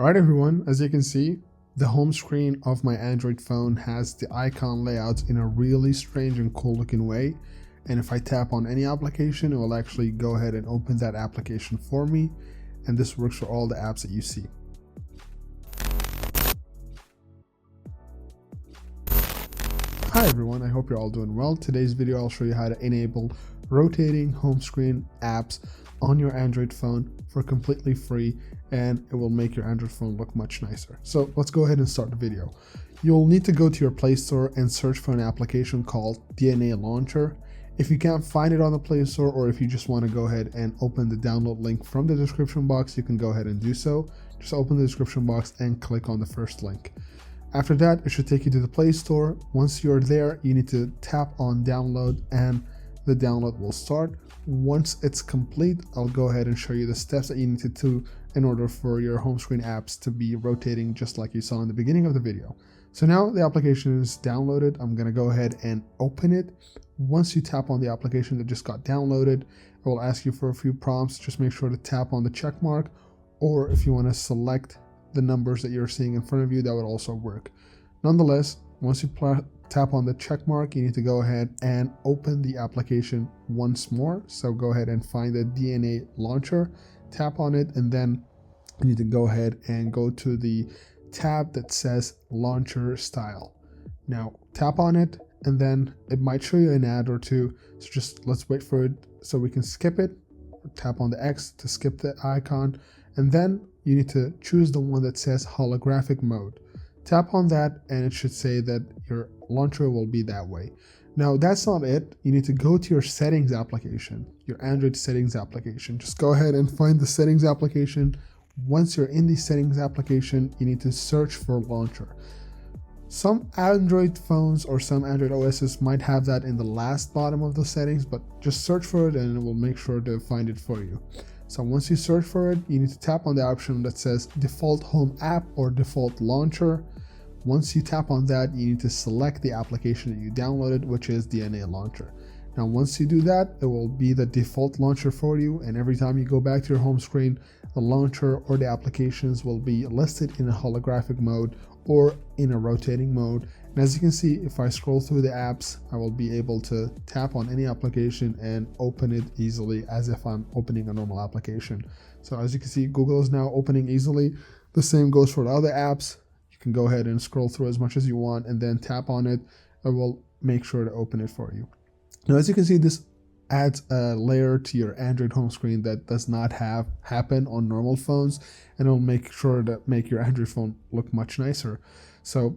Alright everyone, as you can see, the home screen of my Android phone has the icon layouts in a really strange and cool looking way, and if I tap on any application, it will actually go ahead and open that application for me, and this works for all the apps that you see. Hi everyone, I hope you're all doing well. Today's video I'll show you how to enable rotating home screen apps on your Android phone for completely free, and it will make your Android phone look much nicer. So let's go ahead and start the video. You'll need to go to your Play Store and search for an application called DNA Launcher. If you can't find it on the Play Store, or if you just want to go ahead and open the download link from the description box, you can go ahead and do so. Just open the description box and click on the first link. After that, it should take you to the Play Store. Once you're there, you need to tap on download and the download will start. Once it's complete, I'll go ahead and show you the steps that you need to do in order for your home screen apps to be rotating just like you saw in the beginning of the video. So now the application is downloaded. I'm going to go ahead and open it. Once you tap on the application that just got downloaded, it will ask you for a few prompts. Just make sure to tap on the check mark, or if you want to select the numbers that you're seeing in front of you, that would also work. Nonetheless, once you tap on the check mark, you need to go ahead and open the application once more. So go ahead and find the DNA Launcher, tap on it, and then you need to go ahead and go to the tab that says Launcher Style. Now tap on it, and then it might show you an ad or two, so just let's wait for it so we can skip it. Tap on the X to skip the icon, and then you need to choose the one that says holographic mode. Tap on that and it should say that your launcher will be that way. Now that's not it. You need to go to your settings application, your Android settings application. Just go ahead and find the settings application. Once you're in the settings application, you need to search for launcher. Some Android phones or some Android OSs might have that in the last bottom of the settings, but just search for it and it will make sure to find it for you. So once you search for it, you need to tap on the option that says default home app or default launcher. Once you tap on that, you need to select the application that you downloaded, which is DNA Launcher. Now once you do that, it will be the default launcher for you, and every time you go back to your home screen, the launcher or the applications will be listed in a holographic mode or in a rotating mode. And as you can see, if I scroll through the apps, I will be able to tap on any application and open it easily as if I'm opening a normal application. So as you can see, Google is now opening easily. The same goes for the other apps. You can go ahead and scroll through as much as you want and then tap on it. It will make sure to open it for you. Now, as you can see, this adds a layer to your Android home screen that does not happen on normal phones, and it will make sure to make your Android phone look much nicer. So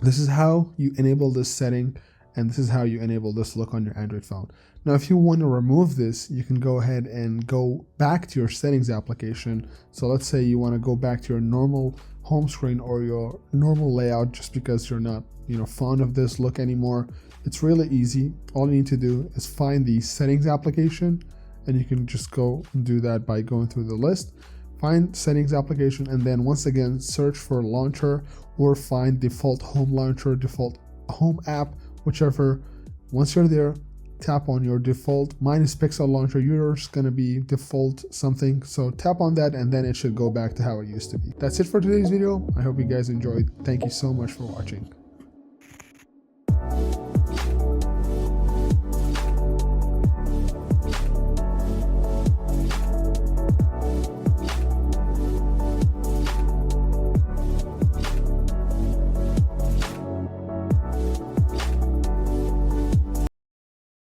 this is how you enable this setting, and this is how you enable this look on your Android phone. Now, if you want to remove this, you can go ahead and go back to your settings application. So let's say you want to go back to your normal home screen or your normal layout just because you're not, fond of this look anymore. It's really easy. All you need to do is find the settings application, and you can just go and do that by going through the list. Find settings application, and then once again search for launcher, or find default home launcher, default home app, whichever. Once you're there, tap on your default. Mine is Pixel launcher, yours gonna be default something, so tap on that and then it should go back to how it used to be. That's it for today's video. I hope you guys enjoyed. Thank you so much for watching.